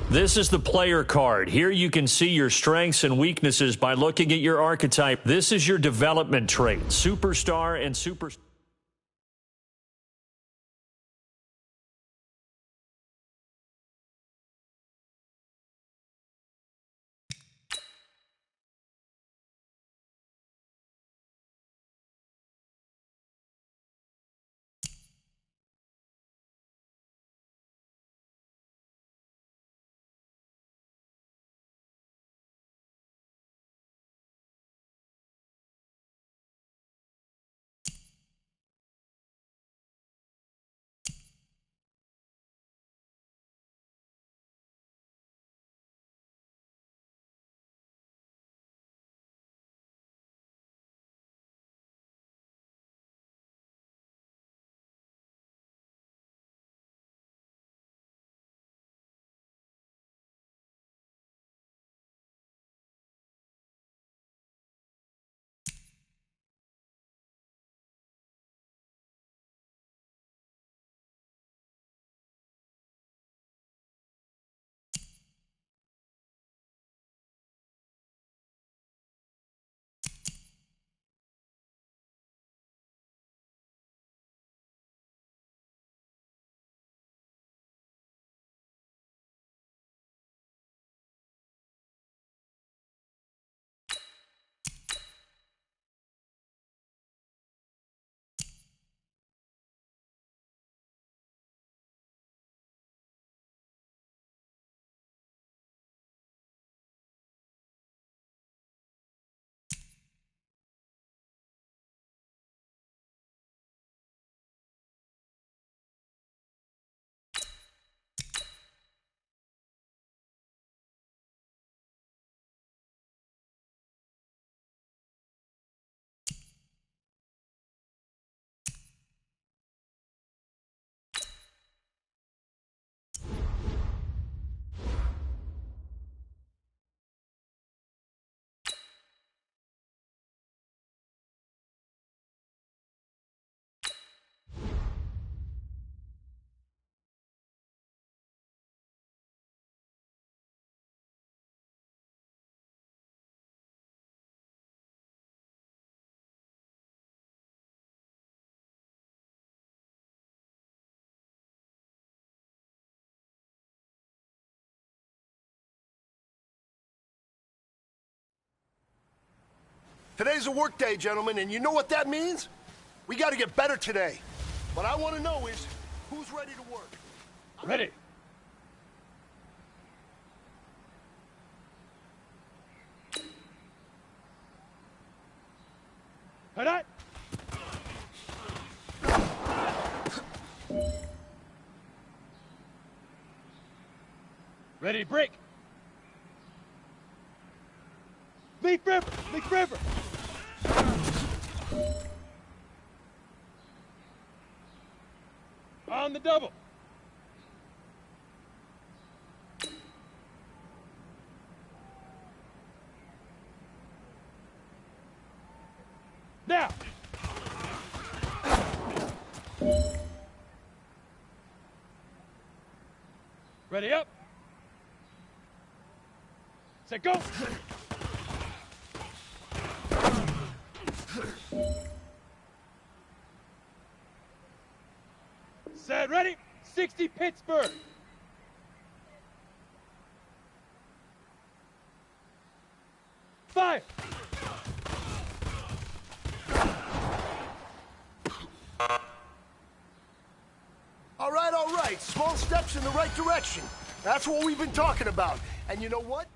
This is the player card. Here you can see your strengths and weaknesses by looking at your archetype. This is your development trait, superstar and superstar. Today's a work day, gentlemen, and you know what that means? We got to get better today. What I want to know is, who's ready to work? Ready. Head up. Ready, break. Leaf river, leaf river. On the double. Now. Ready up. Set, go. Set, ready. 60 Pittsburgh. Fire. All right. Small steps in the right direction. That's what we've been talking about. And you know what?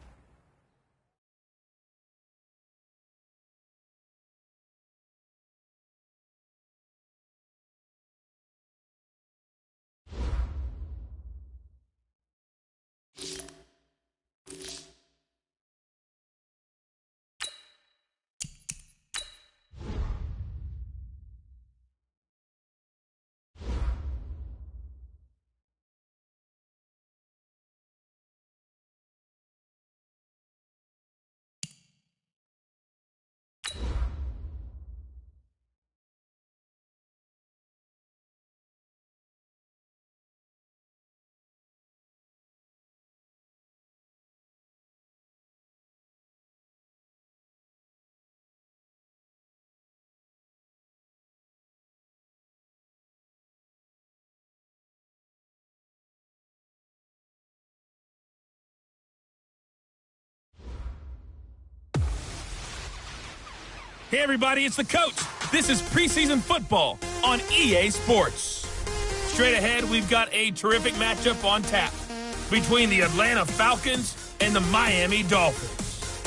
Hey everybody, it's the coach. This is preseason football on EA Sports. Straight ahead, we've got a terrific matchup on tap between the Atlanta Falcons and the Miami Dolphins.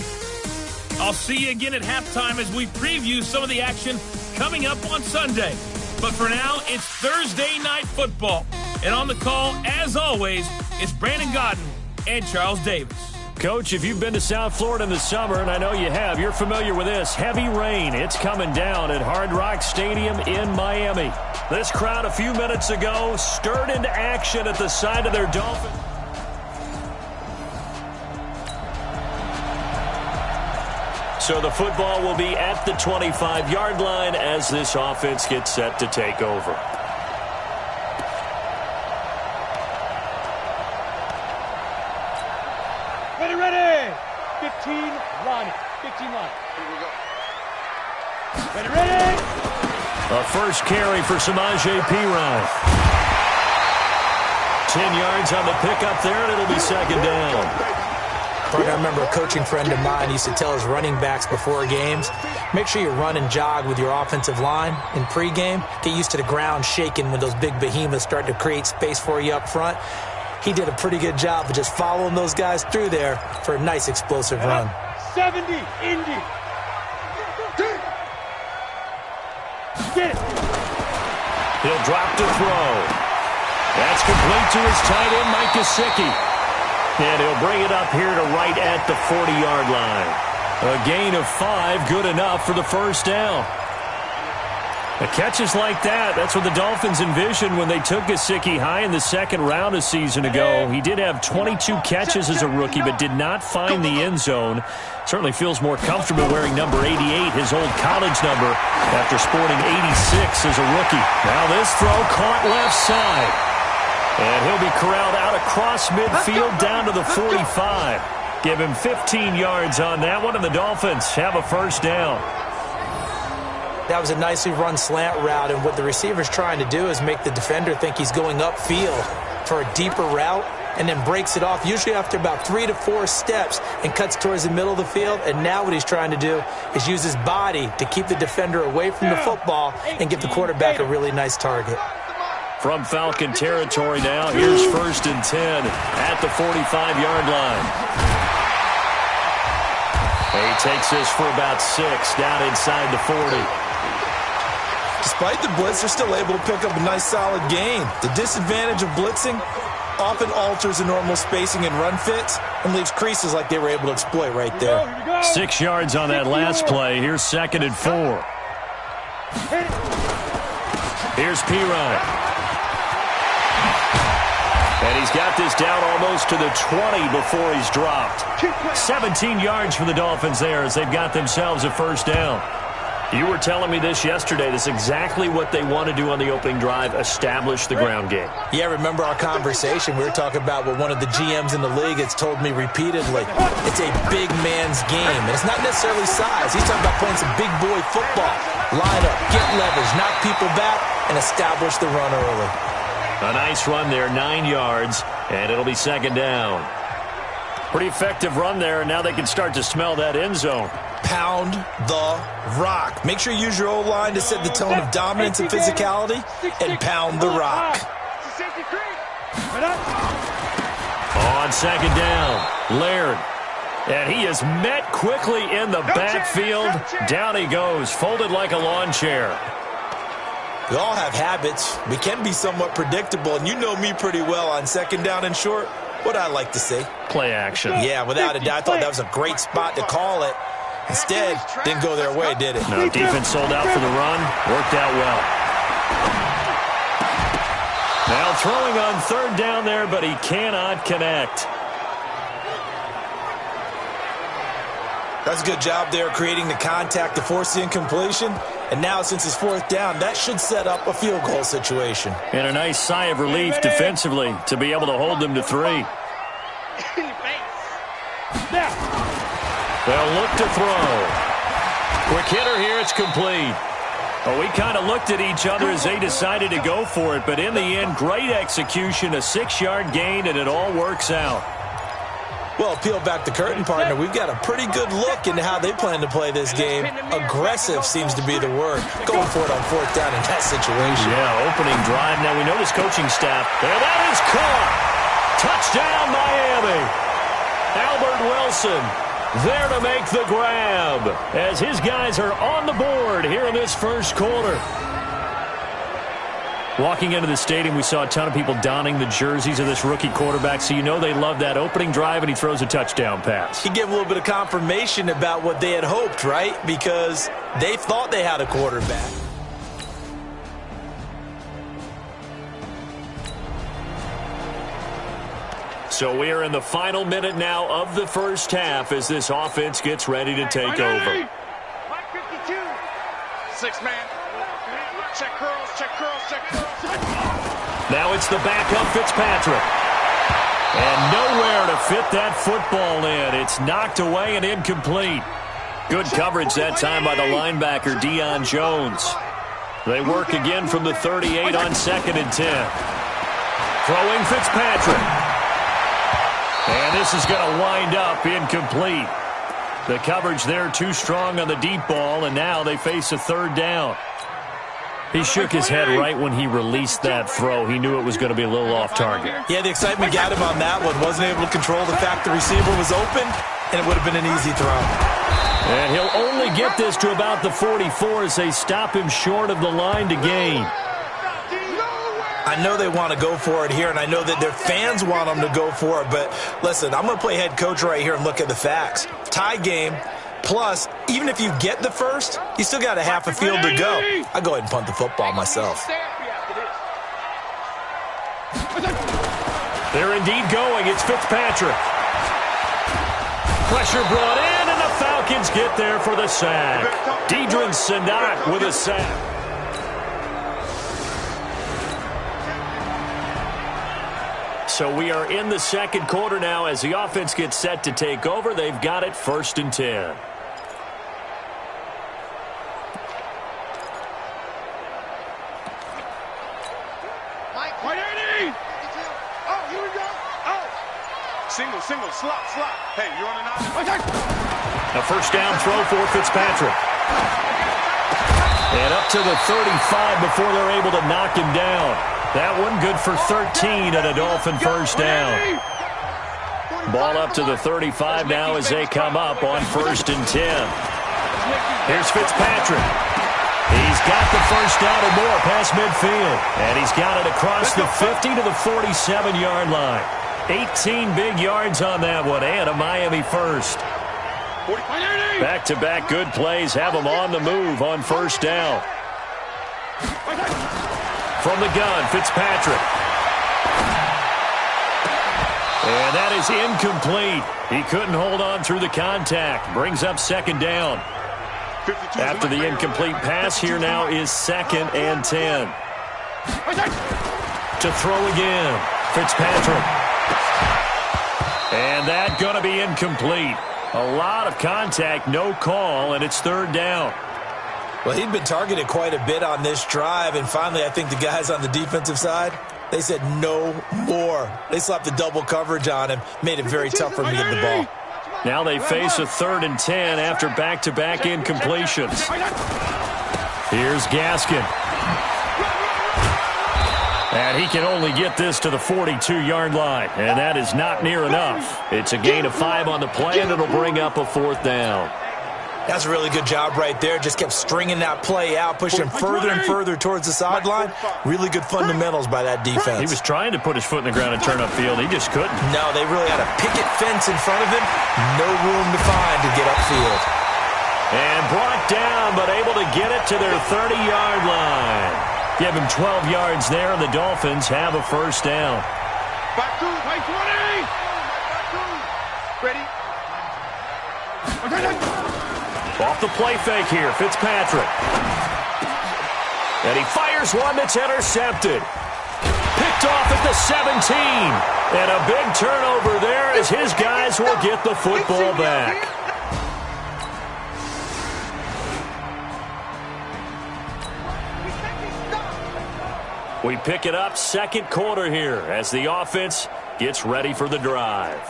I'll see you again at halftime as we preview some of the action coming up on Sunday. But for now, it's Thursday Night Football. And on the call, as always, it's Brandon Godden and Charles Davis. Coach, if you've been to South Florida in the summer, and I know you have, you're familiar with this. Heavy rain. It's coming down at Hard Rock Stadium in Miami. This crowd a few minutes ago stirred into action at the side of their Dolphins. So the football will be at the 25-yard line as this offense gets set to take over. Ready. 15 line. 15 line. Here we go. Ready. A first carry for Samaje Perine. 10 yards on the pickup there, and it'll be second down. I remember a coaching friend of mine used to tell his running backs before games, make sure you run and jog with your offensive line in pregame. Get used to the ground shaking when those big behemoths start to create space for you up front. He did a pretty good job of just following those guys through there for a nice explosive run. 70, Indy. Get it. He'll drop to throw. That's complete to his tight end, Mike Gesicki. And he'll bring it up here to right at the 40-yard line. A gain of 5, good enough for the first down. The catches like that, that's what the Dolphins envisioned when they took Gesicki high in the second round a season ago. He did have 22 catches as a rookie, but did not find the end zone. Certainly feels more comfortable wearing number 88, his old college number, after sporting 86 as a rookie. Now this throw caught left side. And he'll be corralled out across midfield down to the 45. Give him 15 yards on that one, and the Dolphins have a first down. That was a nicely run slant route, and what the receiver's trying to do is make the defender think he's going upfield for a deeper route, and then breaks it off, usually after about 3 to 4 steps, and cuts towards the middle of the field. And now what he's trying to do is use his body to keep the defender away from the football and give the quarterback a really nice target. From Falcon territory now, here's 1st and 10 at the 45-yard line. He takes this for about 6 down inside the 40. Despite the blitz, they're still able to pick up a nice solid gain. The disadvantage of blitzing often alters the normal spacing and run fits and leaves creases like they were able to exploit right there. 6 yards on that last play. Here's 2nd and 4. Here's Perine. And he's got this down almost to the 20 before he's dropped. 17 yards for the Dolphins there as they've got themselves a first down. You were telling me this yesterday. This is exactly what they want to do on the opening drive, establish the ground game. Yeah, remember our conversation? We were talking about what one of the GMs in the league has told me repeatedly. It's a big man's game, and it's not necessarily size. He's talking about playing some big boy football. Line up, get leverage, knock people back, and establish the run early. A nice run there, 9 yards, and it'll be second down. Pretty effective run there, and now they can start to smell that end zone. Pound the rock. Make sure you use your O-line to set the tone of dominance and physicality, and pound the rock. On second down, Laird. And he is met quickly in the backfield. Down he goes, folded like a lawn chair. We all have habits. We can be somewhat predictable, and you know me pretty well on second down and short. What I like to say. Play action. Yeah, without a doubt. I thought that was a great spot to call it. Instead, didn't go their way, did it? No, defense sold out for the run. Worked out well. Now throwing on third down there, but he cannot connect. That's a good job there creating the contact to force the incompletion. And now, since it's 4th down, that should set up a field goal situation. And a nice sigh of relief defensively to be able to hold them to 3. They'll look to throw. Quick hitter here, it's complete. Well, we kind of looked at each other as they decided to go for it, but in the end, great execution, a 6-yard gain, and it all works out. Well, peel back the curtain, partner. We've got a pretty good look into how they plan to play this game. Aggressive seems to be the word. Going for it on fourth down in that situation. Yeah, opening drive. Now we know this coaching staff. And that is caught. Touchdown, Miami. Albert Wilson there to make the grab as his guys are on the board here in this first quarter. Walking into the stadium, we saw a ton of people donning the jerseys of this rookie quarterback, so you know they love that opening drive, and he throws a touchdown pass. He gave a little bit of confirmation about what they had hoped, right? Because they thought they had a quarterback. So we are in the final minute now of the first half as this offense gets ready to take over. 52. 6-man. Check curls, check curls, check curls. Now it's the backup Fitzpatrick. And nowhere to fit that football in. It's knocked away and incomplete. Good coverage that time by the linebacker, Deion Jones. They work again from the 38 on 2nd and 10. Throwing Fitzpatrick. And this is going to wind up incomplete. The coverage there too strong on the deep ball, and now they face a third down. He shook his head right when he released that throw. He knew it was going to be a little off target. Yeah, the excitement got him on that one. Wasn't able to control the fact the receiver was open, and it would have been an easy throw. And he'll only get this to about the 44 as they stop him short of the line to gain. I know they want to go for it here, and I know that their fans want them to go for it, but listen, I'm going to play head coach right here and look at the facts. Tie game. Plus, even if you get the first, you still got a half a field to go. I go ahead and punt the football myself. They're indeed going. It's Fitzpatrick. Pressure brought in, and the Falcons get there for the sack. Deidrin Senat with a sack. So we are in the second quarter now as the offense gets set to take over. They've got it 1st and 10. Single, slot. Hey, you on an A first down throw for Fitzpatrick. And up to the 35 before they're able to knock him down. That one good for 13 and a Dolphin first down. Ball up to the 35 now as they come up on 1st and 10. Here's Fitzpatrick. He's got the first down and more past midfield. And he's got it across the 50 to the 47-yard line. 18 big yards on that one, and a Miami first. Back-to-back good plays have them on the move on first down. From the gun, Fitzpatrick. And that is incomplete. He couldn't hold on through the contact. Brings up 2nd down. After the incomplete pass, here now is 2nd and 10. To throw again, Fitzpatrick. And that going to be incomplete. A lot of contact, no call, and it's 3rd down. Well, he'd been targeted quite a bit on this drive, and finally I think the guys on the defensive side, they said no more. They slapped the double coverage on him, made it very tough for him to get the ball. Now they face a 3rd and 10 after back-to-back incompletions. Here's Gaskin. And he can only get this to the 42-yard line, and that is not near enough. It's a gain of 5 on the play, and it'll bring up a 4th down. That's a really good job right there. Just kept stringing that play out, pushing further and further towards the sideline. Really good fundamentals by that defense. He was trying to put his foot in the ground and turn upfield. He just couldn't. No, they really had a picket fence in front of him. No room to find to get upfield. And brought down, but able to get it to their 30-yard line. Give him 12 yards there, and the Dolphins have a first down. Back to 20. Ready? Off the play fake here, Fitzpatrick. And he fires one that's intercepted. Picked off at the 17. And a big turnover there as his guys will get the football back. We pick it up, second quarter here, as the offense gets ready for the drive.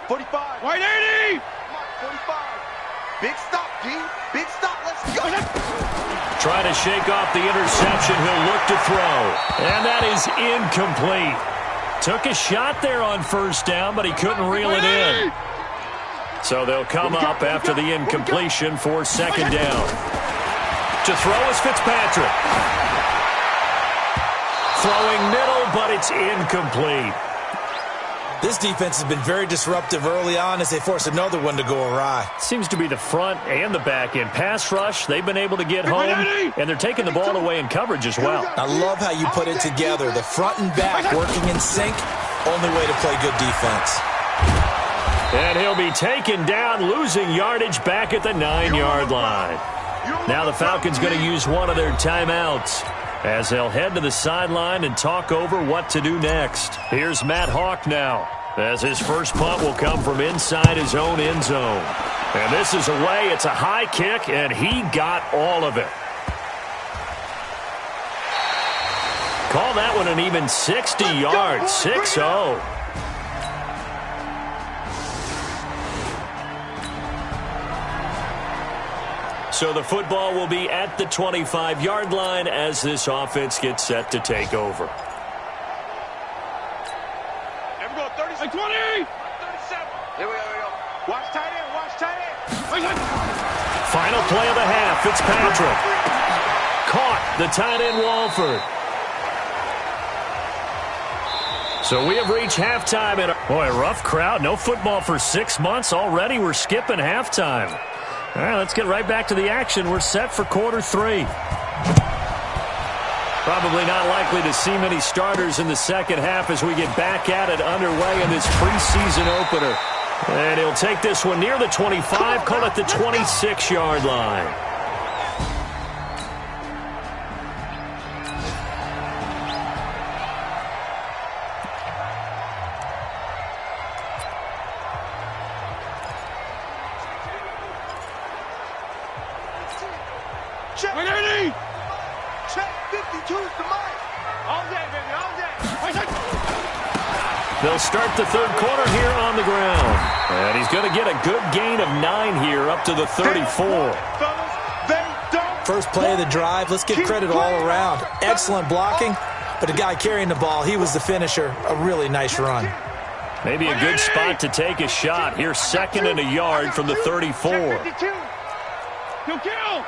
45. Wide 80. 45. Big stop, G. Big stop. Let's go. Trying to shake off the interception. He'll look to throw. And that is incomplete. Took a shot there on first down, but he couldn't reel it in. So they'll come up after the incompletion for second down. To throw is Fitzpatrick. Throwing middle, but it's incomplete. This defense has been very disruptive early on as they force another one to go awry. Seems to be the front and the back end. Pass rush, they've been able to get home, and they're taking the ball away in coverage as well. I love how you put it together. The front and back working in sync, only way to play good defense. And he'll be taken down, losing yardage back at the 9-yard line. Now the Falcons going to use one of their timeouts as they'll head to the sideline and talk over what to do next. Here's Matt Hawk now, as his first punt will come from inside his own end zone. And this is away. It's a high kick, and he got all of it. Call that one an even 60 yards, 6-0. So the football will be at the 25-yard line as this offense gets set to take over. Here we go, 36. 20. 37. Here we go. Watch tight end. Watch tight end. Final play of the half, Fitzpatrick. Caught the tight end Walford. So we have reached halftime. And boy, a rough crowd. No football for 6 months. Already we're skipping halftime. All right, let's get right back to the action. We're set for quarter 3. Probably not likely to see many starters in the second half as we get back at it underway in this preseason opener. And he'll take this one near the 25, call it the 26-yard line. Check. 180. Check 52 is the mic. All day, baby. All day. They'll start the third quarter here on the ground. And he's going to get a good gain of 9 here up to the 34. First play of the drive. Let's give credit all around. Excellent blocking, but the guy carrying the ball, he was the finisher. A really nice run. Maybe a good spot to take a shot. Here, 2nd and a yard from the 34. He'll kill.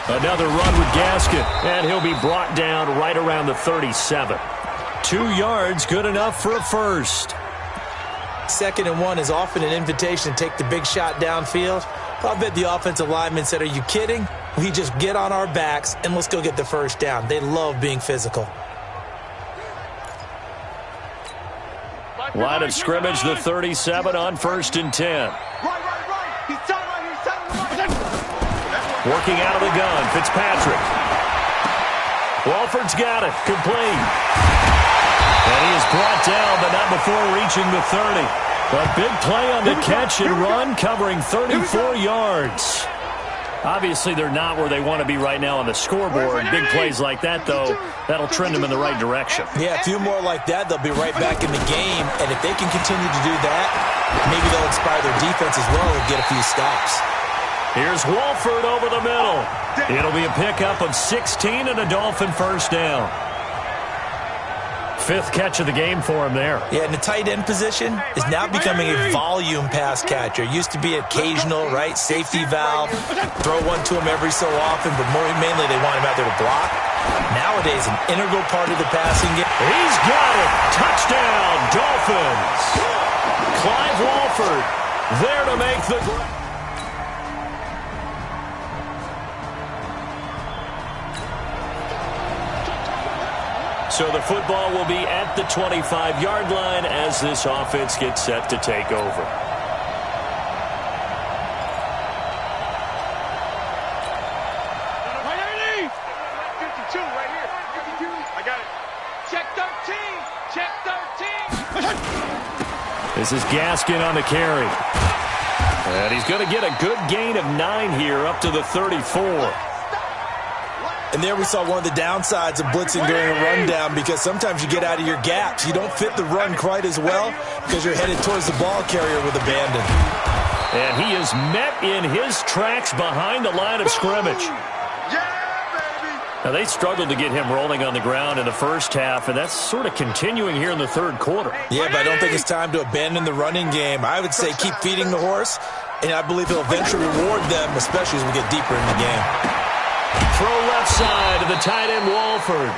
Another run with Gaskin, and he'll be brought down right around the 37. 2 yards, good enough for a first. 2nd and 1 is often an invitation to take the big shot downfield. But I bet the offensive lineman said, are you kidding? We just get on our backs and let's go get the first down. They love being physical. Line of scrimmage, the 37 on 1st and 10. Right. He's tight right here. Working out of the gun, Fitzpatrick. Walford's got it, complete. And he is brought down, but not before reaching the 30. A big play on the catch and run, covering 34 yards. Obviously, they're not where they want to be right now on the scoreboard. Big plays like that, though, that'll trend them in the right direction. Yeah, a few more like that, they'll be right back in the game. And if they can continue to do that, maybe they'll inspire their defense as well and get a few stops. Here's Walford over the middle. It'll be a pickup of 16 and a Dolphin first down. 5th catch of the game for him there. Yeah, and the tight end position is now becoming a volume pass catcher. Used to be occasional, right? Safety valve. Throw one to him every so often, but mainly they want him out there to block. Nowadays, an integral part of the passing game. He's got it. Touchdown, Dolphins. Clive Walford there to make the grab. So the football will be at the 25-yard line as this offense gets set to take over. This is Gaskin on the carry. And he's going to get a good gain of 9 here up to the 34. And there we saw one of the downsides of blitzing during a rundown, because sometimes you get out of your gaps. You don't fit the run quite as well because you're headed towards the ball carrier with abandon. And he is met in his tracks behind the line of scrimmage. Now, they struggled to get him rolling on the ground in the first half, and that's sort of continuing here in the third quarter. Yeah, but I don't think it's time to abandon the running game. I would say keep feeding the horse, and I believe he'll eventually reward them, especially as we get deeper in the game. Throw left side to the tight end, Walford.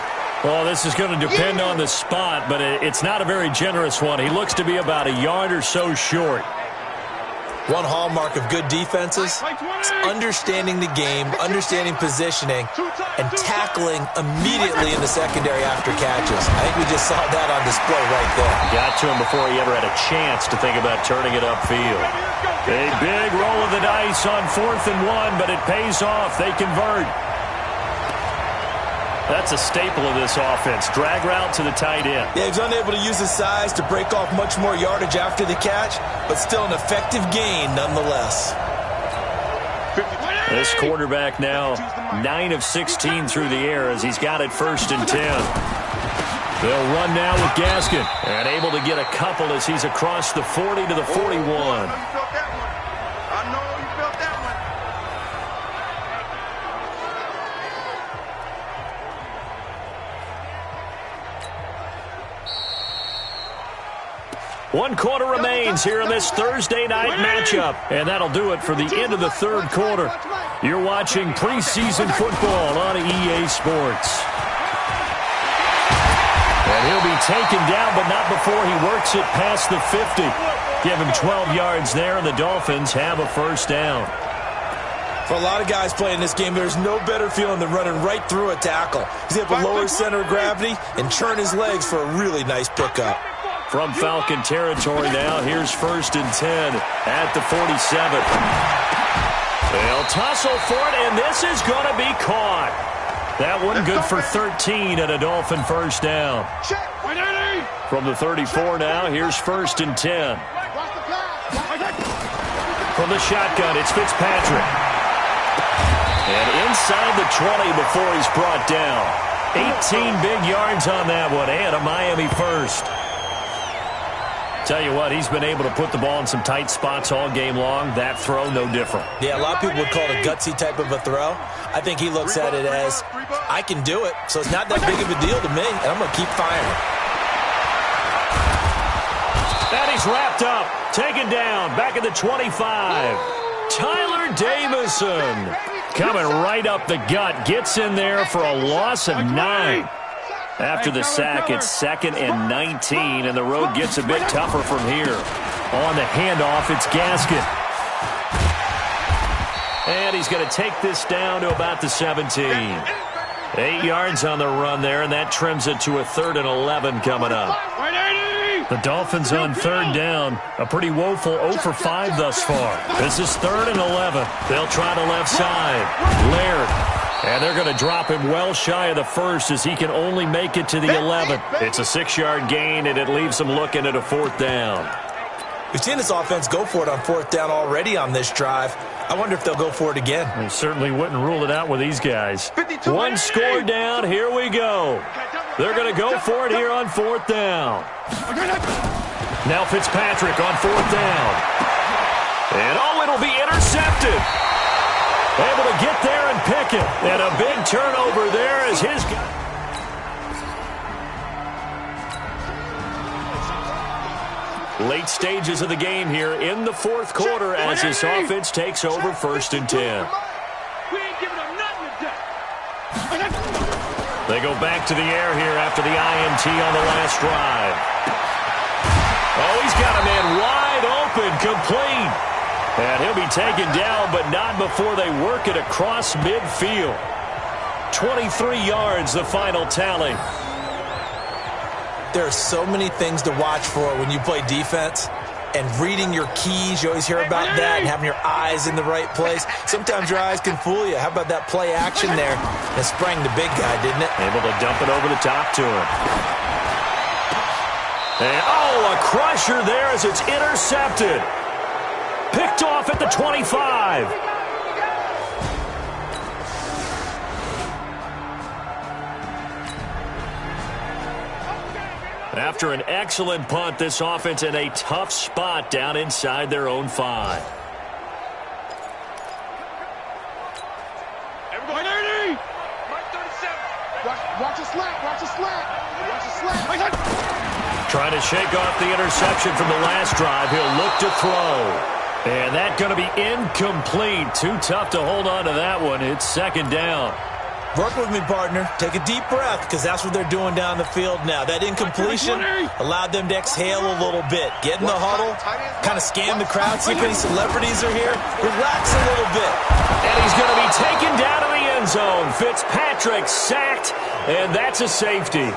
Well, this is going to depend on the spot, but it's not a very generous one. He looks to be about a yard or so short. One hallmark of good defenses is understanding the game, understanding positioning, and tackling immediately in the secondary after catches. I think we just saw that on display right there. Got to him before he ever had a chance to think about turning it upfield. A big roll of the dice on 4th and 1, but it pays off. They convert. That's a staple of this offense. Drag route to the tight end. Yeah, he's unable to use his size to break off much more yardage after the catch, but still an effective gain nonetheless. This quarterback now 9 of 16 through the air as he's got it 1st and 10. They'll run now with Gaskin, and able to get a couple as he's across the 40 to the 41. One quarter remains here in this Thursday night matchup, and that'll do it for the end of the third quarter. You're watching preseason football on EA Sports. And he'll be taken down, but not before he works it past the 50. Give him 12 yards there, and the Dolphins have a first down. For a lot of guys playing this game, there's no better feeling than running right through a tackle. He's able to lower his center of gravity and turn his legs for a really nice pickup. From Falcon territory now, here's 1st and 10 at the 47. They'll tussle for it, and this is going to be caught. That one good for 13 and a Dolphin first down. From the 34 now, here's 1st and 10. From the shotgun, it's Fitzpatrick. And inside the 20 before he's brought down. 18 big yards on that one, and a Miami first. Tell you what, he's been able to put the ball in some tight spots all game long. That throw, no different. Yeah, a lot of people would call it a gutsy type of a throw. I think he looks at it as, I can do it, so it's not that big of a deal to me, and I'm going to keep firing. And he's wrapped up, taken down, back at the 25. Tyler Davison coming right up the gut, gets in there for a loss of 9. After the sack, it's 2nd and 19, and the road gets a bit tougher from here. On the handoff, it's Gaskin. And he's going to take this down to about the 17. 8 yards on the run there, and that trims it to a 3rd and 11 coming up. The Dolphins on 3rd down. A pretty woeful 0 for 5 thus far. This is 3rd and 11. They'll try the left side. Laird. And they're going to drop him well shy of the 1st as he can only make it to the 11. It's a 6-yard gain, and it leaves him looking at a 4th down. We've seen this offense go for it on 4th down already on this drive. I wonder if they'll go for it again. We certainly wouldn't rule it out with these guys. 1 score down. Here we go. They're going to go for it here on 4th down. Now Fitzpatrick on 4th down. And, it'll be intercepted. Able to get there and pick it. And a big turnover there as his guy. Late stages of the game here in the 4th quarter as this offense takes over 1st and 10. We ain't giving them nothing today. They go back to the air here after the INT on the last drive. Oh, he's got a man wide open, complete. And he'll be taken down, but not before they work it across midfield. 23 yards, the final tally. There are so many things to watch for when you play defense. And reading your keys, you always hear about that, and having your eyes in the right place. Sometimes your eyes can fool you. How about that play action there? It sprang the big guy, didn't it? Able to dump it over the top to him. And, a crusher there as it's intercepted. Picked off at the 25. After an excellent punt, this offense in a tough spot down inside their own 5. Everybody, Mike 37. Watch a slant. Watch a slant. Watch a slant. Trying to shake off the interception from the last drive. He'll look to throw. And that's going to be incomplete. Too tough to hold on to that one. It's second down. Work with me, partner. Take a deep breath, because that's what they're doing down the field now. That incompletion allowed them to exhale a little bit. Get in the huddle, kind of scan the crowd, see if any celebrities are here. Relax a little bit. And he's going to be taken down to the end zone. Fitzpatrick sacked, and that's a safety.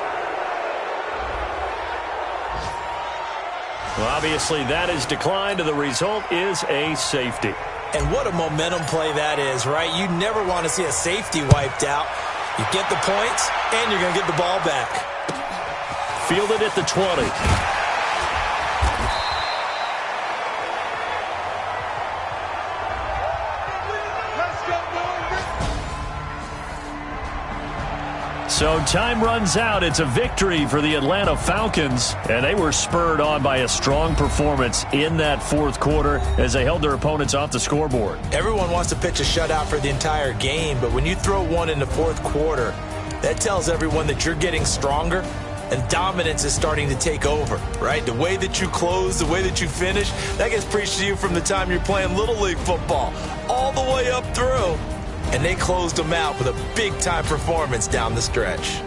Well, obviously, that has declined, and the result is a safety. And what a momentum play that is, right? You never want to see a safety wiped out. You get the points, and you're going to get the ball back. Fielded at the 20. So time runs out. It's a victory for the Atlanta Falcons, and they were spurred on by a strong performance in that fourth quarter as they held their opponents off the scoreboard. Everyone wants to pitch a shutout for the entire game, but when you throw one in the fourth quarter, that tells everyone that you're getting stronger and dominance is starting to take over, right? The way that you close, the way that you finish, that gets preached to you from the time you're playing Little League football all the way up through. And they closed them out with a big-time performance down the stretch.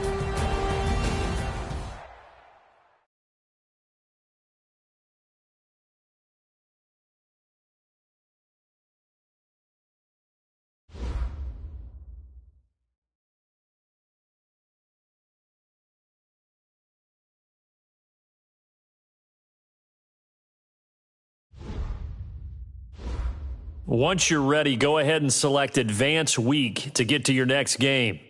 Once you're ready, go ahead and select Advance Week to get to your next game.